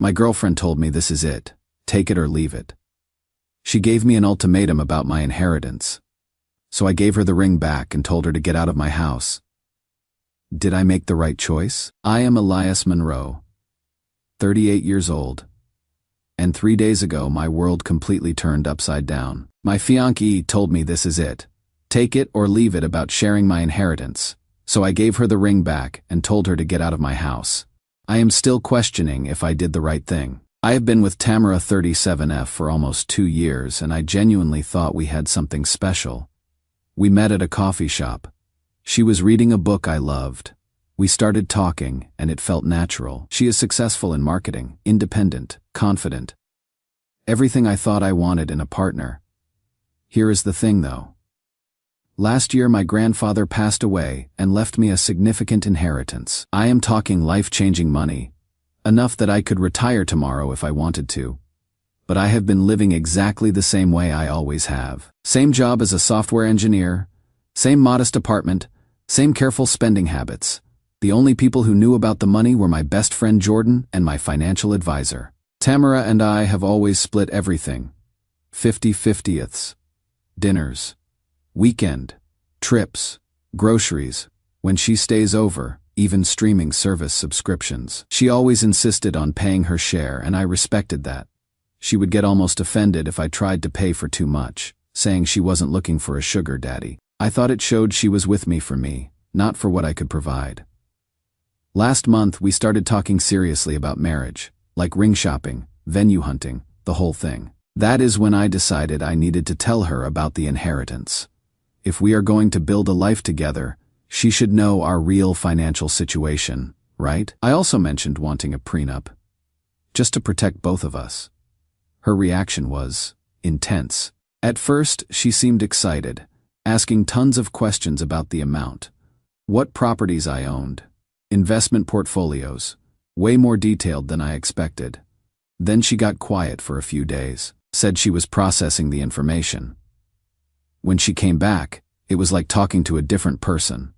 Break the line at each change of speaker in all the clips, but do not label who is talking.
My girlfriend told me this is it. Take it or leave it. She gave me an ultimatum about my inheritance. So I gave her the ring back and told her to get out of my house. Did I make the right choice? I am Elias Monroe, 38 years old. And 3 days ago my world completely turned upside down. My fiancée told me this is it. Take it or leave it about sharing my inheritance. So I gave her the ring back and told her to get out of my house. I am still questioning if I did the right thing. I have been with Tamara 37F for almost 2 years, and I genuinely thought we had something special. We met at a coffee shop. She was reading a book I loved. We started talking, and it felt natural. She is successful in marketing, independent, confident. Everything I thought I wanted in a partner. Here is the thing, though. Last year my grandfather passed away and left me a significant inheritance. I am talking life-changing money, enough that I could retire tomorrow if I wanted to. But I have been living exactly the same way I always have. Same job as a software engineer, same modest apartment, same careful spending habits. The only people who knew about the money were my best friend Jordan and my financial advisor. Tamara and I have always split everything. 50/50ths. Dinners. Weekend. Trips. Groceries. When she stays over, even streaming service subscriptions. She always insisted on paying her share, and I respected that. She would get almost offended if I tried to pay for too much, saying she wasn't looking for a sugar daddy. I thought it showed she was with me for me, not for what I could provide. Last month we started talking seriously about marriage, like ring shopping, venue hunting, the whole thing. That is when I decided I needed to tell her about the inheritance. If we are going to build a life together, she should know our real financial situation, right? I also mentioned wanting a prenup, just to protect both of us. Her reaction was intense. At first, she seemed excited, asking tons of questions about the amount, what properties I owned, investment portfolios, way more detailed than I expected. Then she got quiet for a few days, said she was processing the information. When she came back, it was like talking to a different person.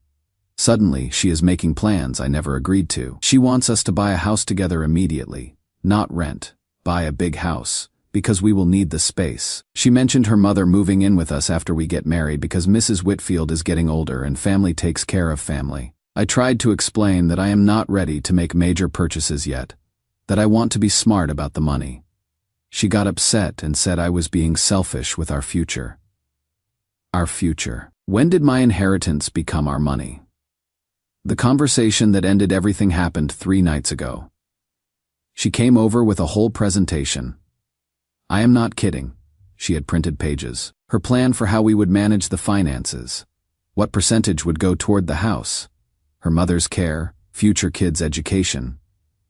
Suddenly, she is making plans I never agreed to. She wants us to buy a house together immediately, not rent, buy a big house, because we will need the space. She mentioned her mother moving in with us after we get married because Mrs. Whitfield is getting older and family takes care of family. I tried to explain that I am not ready to make major purchases yet, that I want to be smart about the money. She got upset and said I was being selfish with our future. Our future. When did my inheritance become our money? The conversation that ended everything happened 3 nights ago. She came over with a whole presentation. I am not kidding. She had printed pages. Her plan for how we would manage the finances. What percentage would go toward the house? Her mother's care, future kids' education.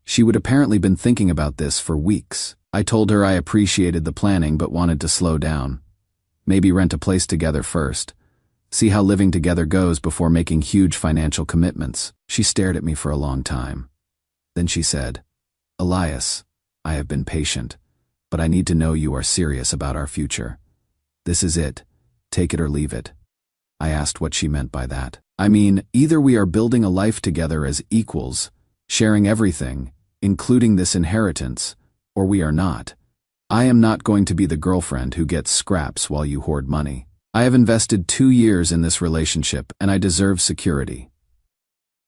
She would apparently been thinking about this for weeks. I told her I appreciated the planning but wanted to slow down. Maybe rent a place together first. See how living together goes before making huge financial commitments. She stared at me for a long time. Then she said, Elias, I have been patient, but I need to know you are serious about our future. This is it. Take it or leave it. I asked what she meant by that. I mean, either we are building a life together as equals, sharing everything, including this inheritance, or we are not. I am not going to be the girlfriend who gets scraps while you hoard money. I have invested 2 years in this relationship and I deserve security.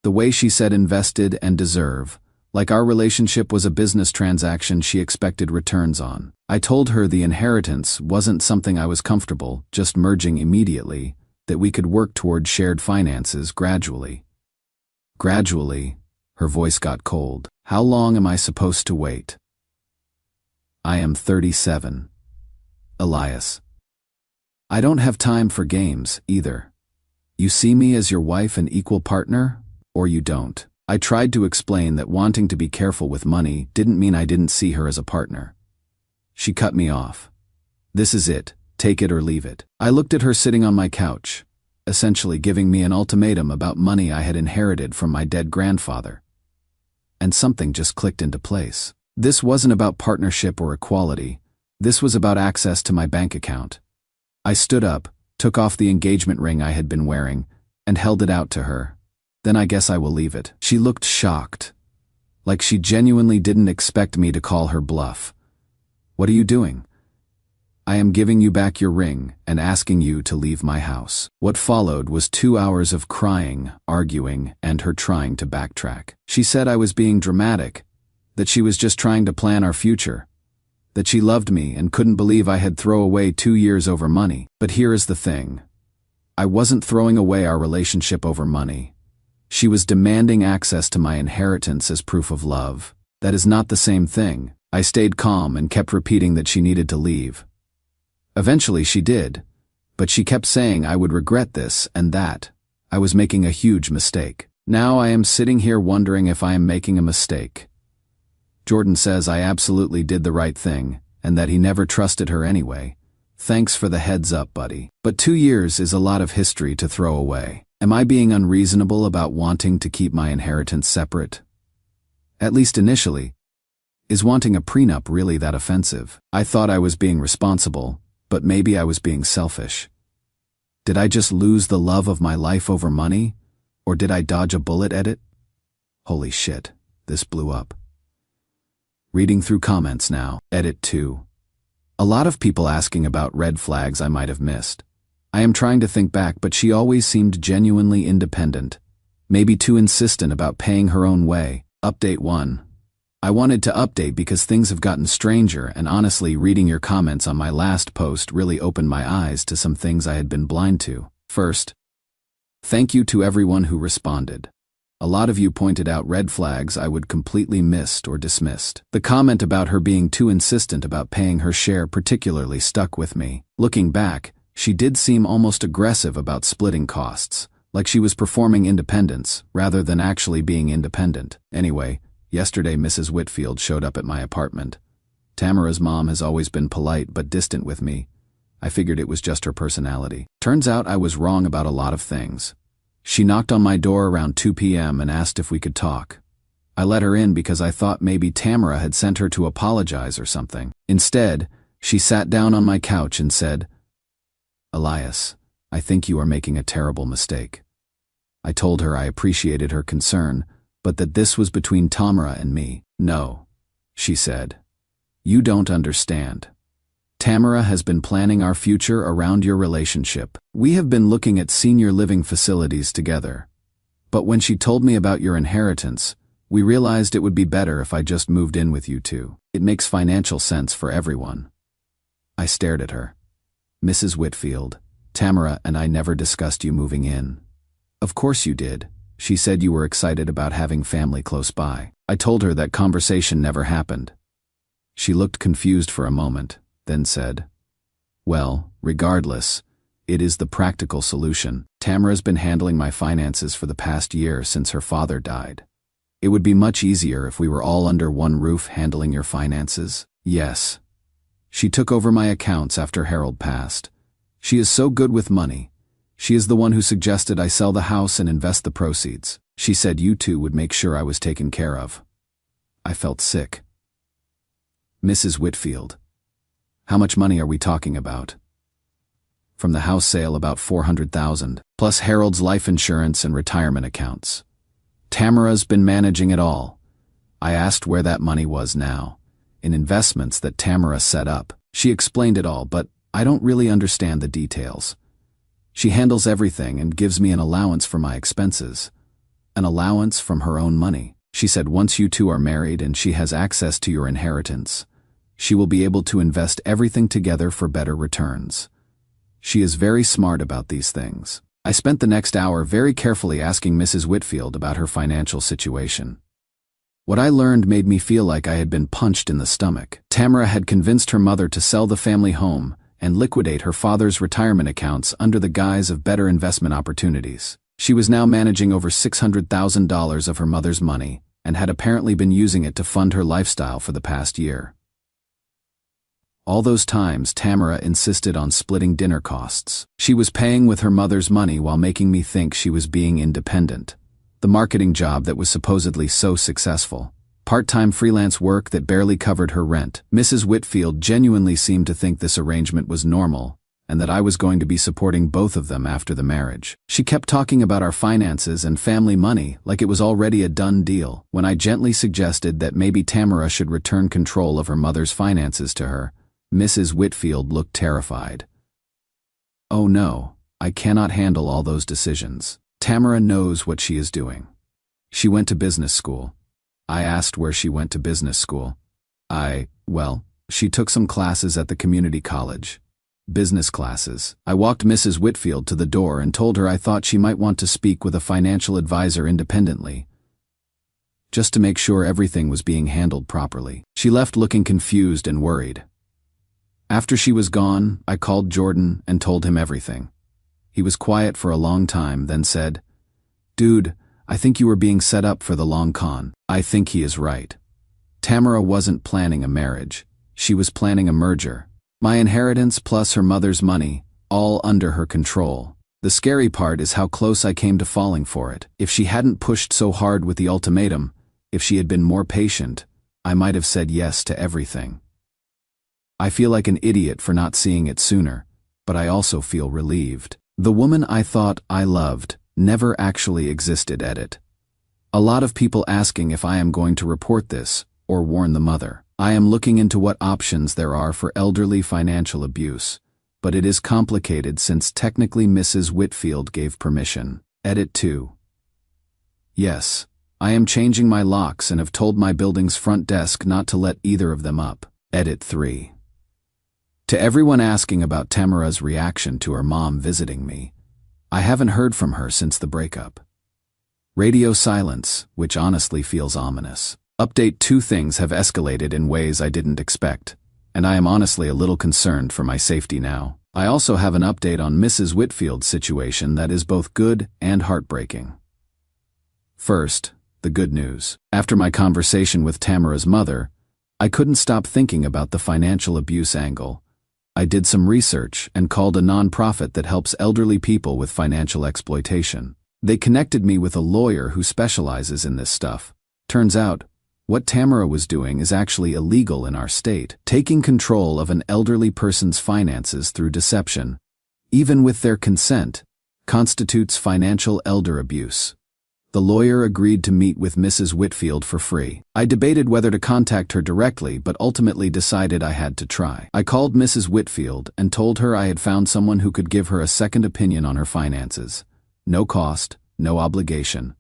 The way she said invested and deserve, like our relationship was a business transaction she expected returns on. I told her the inheritance wasn't something I was comfortable just merging immediately, that we could work toward shared finances gradually. Gradually, her voice got cold. How long am I supposed to wait? I am 37. Elias. I don't have time for games, either. You see me as your wife and equal partner, or you don't. I tried to explain that wanting to be careful with money didn't mean I didn't see her as a partner. She cut me off. This is it, take it or leave it. I looked at her sitting on my couch, essentially giving me an ultimatum about money I had inherited from my dead grandfather. And something just clicked into place. This wasn't about partnership or equality. This was about access to my bank account. I stood up, took off the engagement ring I had been wearing, and held it out to her. Then I guess I will leave it. She looked shocked. Like she genuinely didn't expect me to call her bluff. "What are you doing?" "I am giving you back your ring and asking you to leave my house." What followed was 2 hours of crying, arguing, and her trying to backtrack. She said I was being dramatic, that she was just trying to plan our future, that she loved me and couldn't believe I had thrown away 2 years over money. But here is the thing. I wasn't throwing away our relationship over money. She was demanding access to my inheritance as proof of love. That is not the same thing. I stayed calm and kept repeating that she needed to leave. Eventually she did, but she kept saying I would regret this and that. I was making a huge mistake. Now I am sitting here wondering if I am making a mistake. Jordan says I absolutely did the right thing, and that he never trusted her anyway. Thanks for the heads up, buddy. But 2 years is a lot of history to throw away. Am I being unreasonable about wanting to keep my inheritance separate? At least initially. Is wanting a prenup really that offensive? I thought I was being responsible, but maybe I was being selfish. Did I just lose the love of my life over money? Or did I dodge a bullet at it? Holy shit, this blew up. Reading through comments now. Edit 2. A lot of people asking about red flags I might have missed. I am trying to think back, but she always seemed genuinely independent. Maybe too insistent about paying her own way. Update 1. I wanted to update because things have gotten stranger, and honestly, reading your comments on my last post really opened my eyes to some things I had been blind to. First, thank you to everyone who responded. A lot of you pointed out red flags I would completely missed or dismissed. The comment about her being too insistent about paying her share particularly stuck with me. Looking back, she did seem almost aggressive about splitting costs, like she was performing independence rather than actually being independent. Anyway, yesterday Mrs. Whitfield showed up at my apartment. Tamara's mom has always been polite but distant with me. I figured it was just her personality. Turns out I was wrong about a lot of things. She knocked on my door around 2 p.m. and asked if we could talk. I let her in because I thought maybe Tamara had sent her to apologize or something. Instead, she sat down on my couch and said, "Elias, I think you are making a terrible mistake." I told her I appreciated her concern, but that this was between Tamara and me. "No," she said. "You don't understand. Tamara has been planning our future around your relationship. We have been looking at senior living facilities together. But when she told me about your inheritance, we realized it would be better if I just moved in with you two. It makes financial sense for everyone." I stared at her. "Mrs. Whitfield, Tamara and I never discussed you moving in." "Of course you did. She said you were excited about having family close by." I told her that conversation never happened. She looked confused for a moment, then said, "Well, regardless, it is the practical solution. Tamara's been handling my finances for the past year since her father died. It would be much easier if we were all under one roof handling your finances." "Yes. She took over my accounts after Harold passed. She is so good with money. She is the one who suggested I sell the house and invest the proceeds. She said you two would make sure I was taken care of." I felt sick. "Mrs. Whitfield, how much money are we talking about?" "From the house sale, about $400,000, plus Harold's life insurance and retirement accounts. Tamara's been managing it all." I asked where that money was now. "In investments that Tamara set up." She explained it all, but I don't really understand the details. "She handles everything and gives me an allowance for my expenses." "An allowance from her own money?" She said once you two are married and she has access to your inheritance, she will be able to invest everything together for better returns. She is very smart about these things. I spent the next hour very carefully asking Mrs. Whitfield about her financial situation. What I learned made me feel like I had been punched in the stomach. Tamara had convinced her mother to sell the family home and liquidate her father's retirement accounts under the guise of better investment opportunities. She was now managing over $600,000 of her mother's money and had apparently been using it to fund her lifestyle for the past year. All those times Tamara insisted on splitting dinner costs. She was paying with her mother's money while making me think she was being independent. The marketing job that was supposedly so successful. Part-time freelance work that barely covered her rent. Mrs. Whitfield genuinely seemed to think this arrangement was normal, and that I was going to be supporting both of them after the marriage. She kept talking about our finances and family money like it was already a done deal. When I gently suggested that maybe Tamara should return control of her mother's finances to her, Mrs. Whitfield looked terrified. "Oh no, I cannot handle all those decisions. Tamara knows what she is doing. She went to business school." I asked where she went to business school. Well, she took some classes at the community college. Business classes. I walked Mrs. Whitfield to the door and told her I thought she might want to speak with a financial advisor independently, just to make sure everything was being handled properly. She left looking confused and worried. After she was gone, I called Jordan and told him everything. He was quiet for a long time, then said, "Dude, I think you were being set up for the long con." I think he is right. Tamara wasn't planning a marriage. She was planning a merger. My inheritance plus her mother's money, all under her control. The scary part is how close I came to falling for it. If she hadn't pushed so hard with the ultimatum, if she had been more patient, I might have said yes to everything. I feel like an idiot for not seeing it sooner, but I also feel relieved. The woman I thought I loved never actually existed. Edit. A lot of people asking if I am going to report this or warn the mother. I am looking into what options there are for elderly financial abuse, but it is complicated since technically Mrs. Whitfield gave permission. Edit 2. Yes, I am changing my locks and have told my building's front desk not to let either of them up. Edit 3. To everyone asking about Tamara's reaction to her mom visiting me, I haven't heard from her since the breakup. Radio silence, which honestly feels ominous. Update: 2 things have escalated in ways I didn't expect, and I am honestly a little concerned for my safety now. I also have an update on Mrs. Whitfield's situation that is both good and heartbreaking. First, the good news. After my conversation with Tamara's mother, I couldn't stop thinking about the financial abuse angle. I did some research and called a nonprofit that helps elderly people with financial exploitation. They connected me with a lawyer who specializes in this stuff. Turns out, what Tamara was doing is actually illegal in our state. Taking control of an elderly person's finances through deception, even with their consent, constitutes financial elder abuse. The lawyer agreed to meet with Mrs. Whitfield for free. I debated whether to contact her directly, but ultimately decided I had to try. I called Mrs. Whitfield and told her I had found someone who could give her a second opinion on her finances. No cost, no obligation,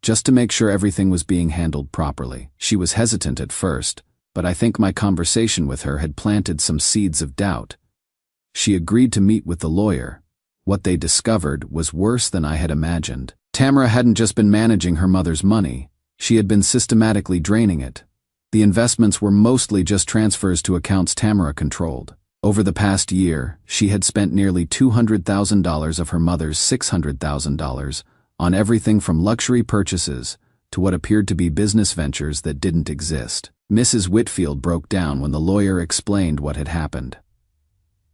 just to make sure everything was being handled properly. She was hesitant at first, but I think my conversation with her had planted some seeds of doubt. She agreed to meet with the lawyer. What they discovered was worse than I had imagined. Tamara hadn't just been managing her mother's money, she had been systematically draining it. The investments were mostly just transfers to accounts Tamara controlled. Over the past year, she had spent nearly $200,000 of her mother's $600,000 on everything from luxury purchases to what appeared to be business ventures that didn't exist. Mrs. Whitfield broke down when the lawyer explained what had happened.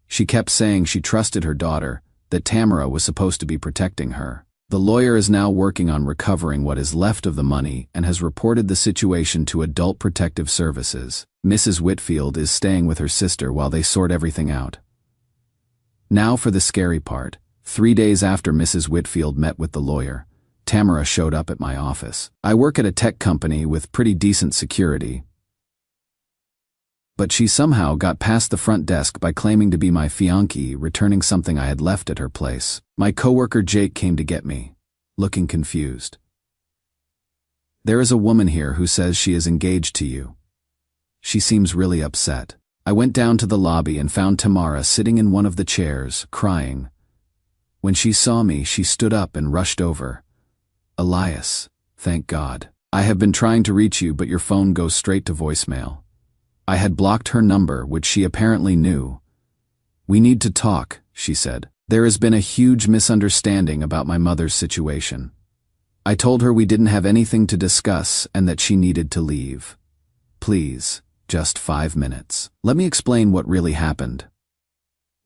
She kept saying she trusted her daughter, that Tamara was supposed to be protecting her. The lawyer is now working on recovering what is left of the money and has reported the situation to Adult Protective Services. Mrs. Whitfield is staying with her sister while they sort everything out. Now for the scary part. 3 days after Mrs. Whitfield met with the lawyer, Tamara showed up at my office. I work at a tech company with pretty decent security, but she somehow got past the front desk by claiming to be my fiancé, returning something I had left at her place. My coworker Jake came to get me, looking confused. "There is a woman here who says she is engaged to you. She seems really upset." I went down to the lobby and found Tamara sitting in one of the chairs, crying. When she saw me, she stood up and rushed over. "Elias, thank God. I have been trying to reach you, but your phone goes straight to voicemail." I had blocked her number, which she apparently knew. "We need to talk," she said. "There has been a huge misunderstanding about my mother's situation. I told her we didn't have anything to discuss and that she needed to leave. Please, just 5 minutes. Let me explain what really happened."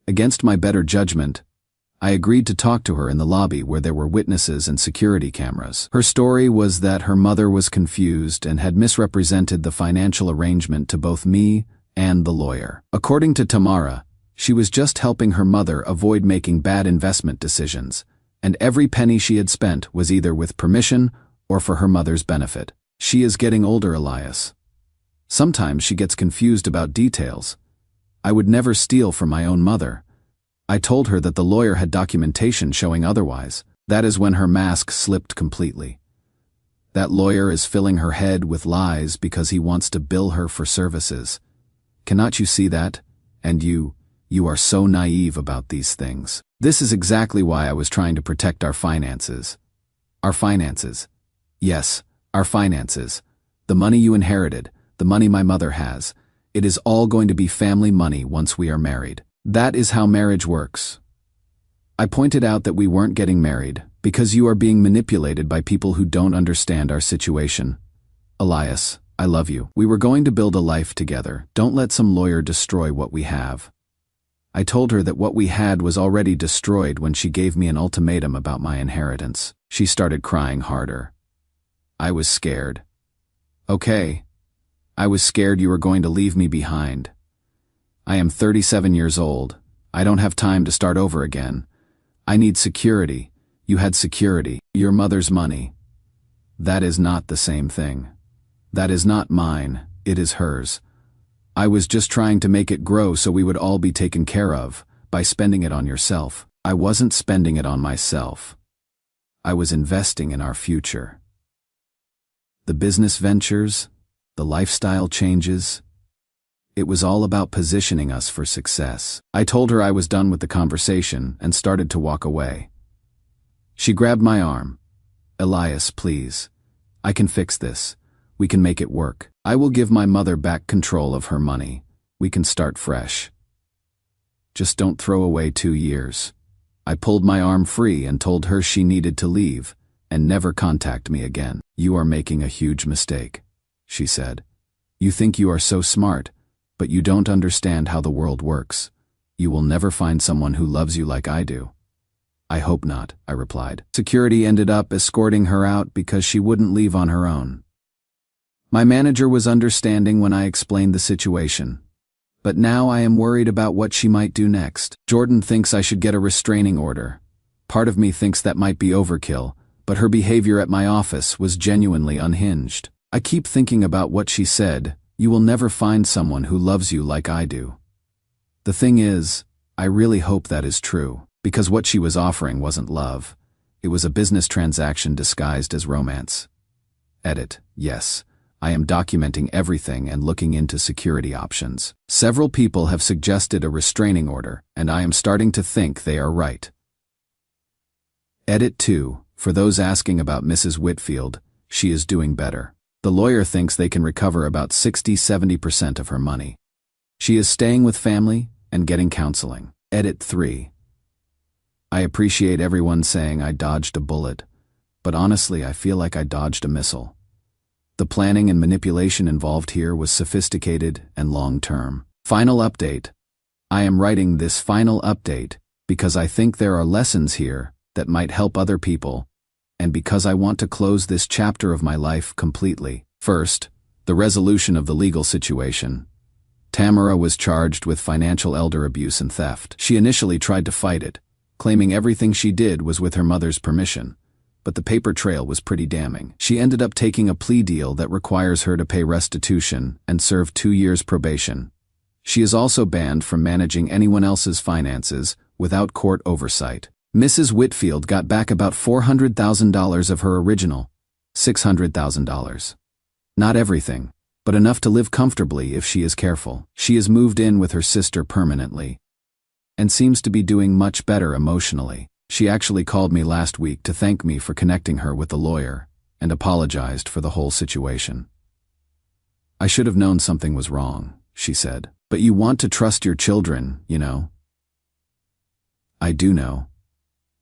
Against my better judgment, I agreed to talk to her in the lobby where there were witnesses and security cameras. Her story was that her mother was confused and had misrepresented the financial arrangement to both me and the lawyer. According to Tamara, She was just helping her mother avoid making bad investment decisions, and every penny she had spent was either with permission or for her mother's benefit. She is getting older, Elias. Sometimes she gets confused about details. I would never steal from my own mother. I told her that the lawyer had documentation showing otherwise. That is when her mask slipped completely. That lawyer is filling her head with lies because he wants to bill her for services. Cannot you see that? And you are so naive about these things. This is exactly why I was trying to protect our finances. Our finances. Yes, our finances. The money you inherited, the money my mother has. It is all going to be family money once we are married. That is how marriage works. I pointed out that we weren't getting married because you are being manipulated by people who don't understand our situation. Elias, I love you. We were going to build a life together. Don't let some lawyer destroy what we have. I told her that what we had was already destroyed when she gave me an ultimatum about my inheritance. She started crying harder. I was scared. Okay. I was scared you were going to leave me behind. I am 37 years old. I don't have time to start over again. I need security. You had security. Your mother's money. That is not the same thing. That is not mine. It is hers. I was just trying to make it grow so we would all be taken care of, by spending it on yourself. I wasn't spending it on myself. I was investing in our future. The business ventures, the lifestyle changes. It was all about positioning us for success. I told her I was done with the conversation and started to walk away. She grabbed my arm. Elias, please. I can fix this. We can make it work. I will give my mother back control of her money. We can start fresh. Just don't throw away 2 years. I pulled my arm free and told her she needed to leave and never contact me again. You are making a huge mistake, she said. You think you are so smart, but you don't understand how the world works. You will never find someone who loves you like I do. I hope not, I replied. Security ended up escorting her out because she wouldn't leave on her own. My manager was understanding when I explained the situation. But now I am worried about what she might do next. Jordan thinks I should get a restraining order. Part of me thinks that might be overkill, but her behavior at my office was genuinely unhinged. I keep thinking about what she said. You will never find someone who loves you like I do. The thing is, I really hope that is true, because what she was offering wasn't love. It was a business transaction disguised as romance. Edit, yes. I am documenting everything and looking into security options. Several people have suggested a restraining order, and I am starting to think they are right. Edit 2. For those asking about Mrs. Whitfield, she is doing better. The lawyer thinks they can recover about 60–70% of her money. She is staying with family and getting counseling. Edit 3. I appreciate everyone saying I dodged a bullet, but honestly I feel like I dodged a missile. The planning and manipulation involved here was sophisticated and long-term. Final update. I am writing this final update because I think there are lessons here that might help other people, and because I want to close this chapter of my life completely. First, the resolution of the legal situation. Tamara was charged with financial elder abuse and theft. She initially tried to fight it, claiming everything she did was with her mother's permission. But the paper trail was pretty damning. She ended up taking a plea deal that requires her to pay restitution and serve 2 years probation. She is also banned from managing anyone else's finances without court oversight. Mrs. Whitfield got back about $400,000 of her original $600,000. Not everything, but enough to live comfortably if she is careful. She is moved in with her sister permanently and seems to be doing much better emotionally. She actually called me last week to thank me for connecting her with the lawyer and apologized for the whole situation. I should have known something was wrong, she said. But you want to trust your children, you know. I do know.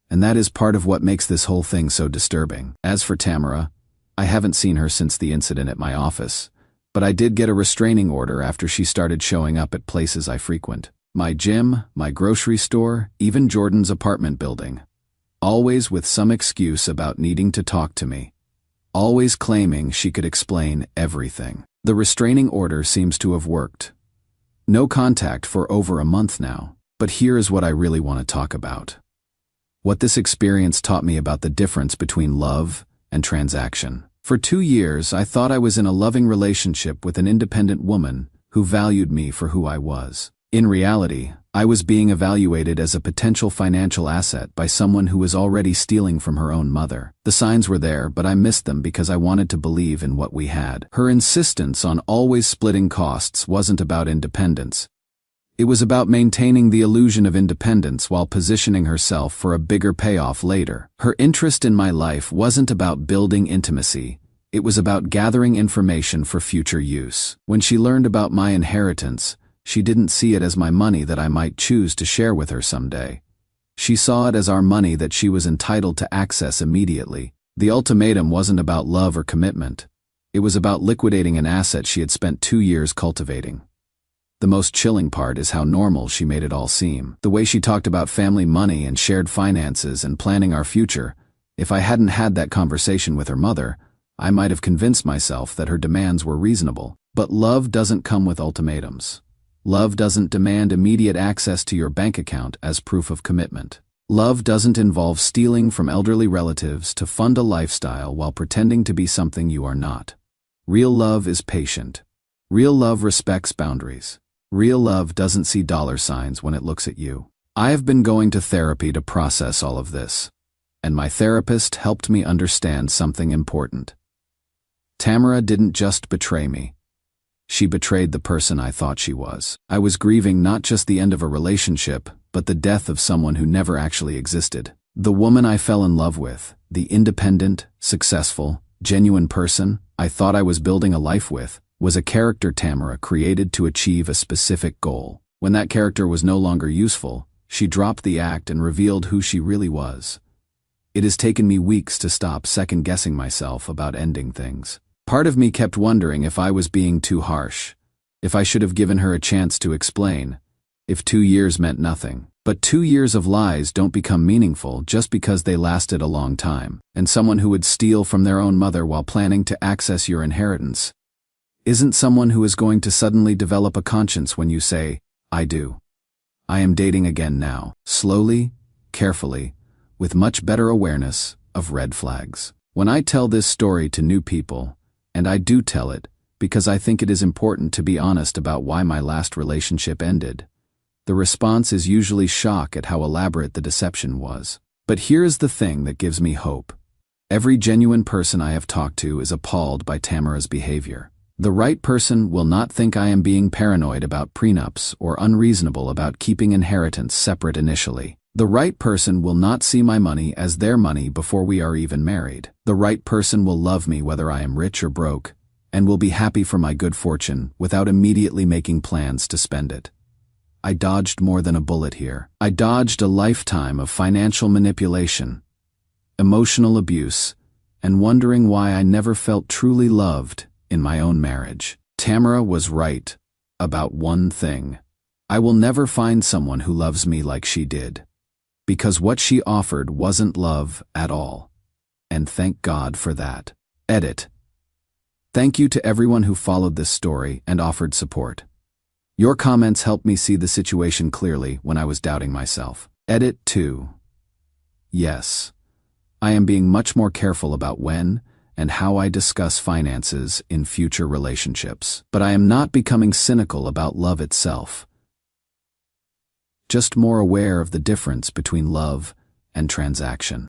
And that is part of what makes this whole thing so disturbing. As for Tamara, I haven't seen her since the incident at my office, but I did get a restraining order after she started showing up at places I frequent. My gym, my grocery store, even Jordan's apartment building. Always with some excuse about needing to talk to me. Always claiming she could explain everything. The restraining order seems to have worked. No contact for over a month now. But here is what I really want to talk about. What this experience taught me about the difference between love and transaction. For 2 years, I thought I was in a loving relationship with an independent woman who valued me for who I was. In reality, I was being evaluated as a potential financial asset by someone who was already stealing from her own mother. The signs were there, but I missed them because I wanted to believe in what we had. Her insistence on always splitting costs wasn't about independence. It was about maintaining the illusion of independence while positioning herself for a bigger payoff later. Her interest in my life wasn't about building intimacy. It was about gathering information for future use. When she learned about my inheritance, she didn't see it as my money that I might choose to share with her someday. She saw it as our money that she was entitled to access immediately. The ultimatum wasn't about love or commitment. It was about liquidating an asset she had spent 2 years cultivating. The most chilling part is how normal she made it all seem. The way she talked about family money and shared finances and planning our future. If I hadn't had that conversation with her mother, I might have convinced myself that her demands were reasonable. But love doesn't come with ultimatums. Love doesn't demand immediate access to your bank account as proof of commitment. Love doesn't involve stealing from elderly relatives to fund a lifestyle while pretending to be something you are not. Real love is patient. Real love respects boundaries. Real love doesn't see dollar signs when it looks at you. I have been going to therapy to process all of this, and my therapist helped me understand something important. Tamara didn't just betray me. She betrayed the person I thought she was. I was grieving not just the end of a relationship, but the death of someone who never actually existed. The woman I fell in love with, the independent, successful, genuine person I thought I was building a life with, was a character Tamara created to achieve a specific goal. When that character was no longer useful, she dropped the act and revealed who she really was. It has taken me weeks to stop second-guessing myself about ending things. Part of me kept wondering if I was being too harsh, if I should have given her a chance to explain, if 2 years meant nothing. But 2 years of lies don't become meaningful just because they lasted a long time. And someone who would steal from their own mother while planning to access your inheritance isn't someone who is going to suddenly develop a conscience when you say, I do. I am dating again now, slowly, carefully, with much better awareness of red flags. When I tell this story to new people, and I do tell it because I think it is important to be honest about why my last relationship ended, the response is usually shock at how elaborate the deception was. But here is the thing that gives me hope. Every genuine person I have talked to is appalled by Tamara's behavior. The right person will not think I am being paranoid about prenups or unreasonable about keeping inheritance separate initially. The right person will not see my money as their money before we are even married. The right person will love me whether I am rich or broke, and will be happy for my good fortune without immediately making plans to spend it. I dodged more than a bullet here. I dodged a lifetime of financial manipulation, emotional abuse, and wondering why I never felt truly loved in my own marriage. Tamara was right about one thing. I will never find someone who loves me like she did. Because what she offered wasn't love at all. And thank God for that. Edit. Thank you to everyone who followed this story and offered support. Your comments helped me see the situation clearly when I was doubting myself. Edit 2. Yes. I am being much more careful about when and how I discuss finances in future relationships. But I am not becoming cynical about love itself. Just more aware of the difference between love and transaction.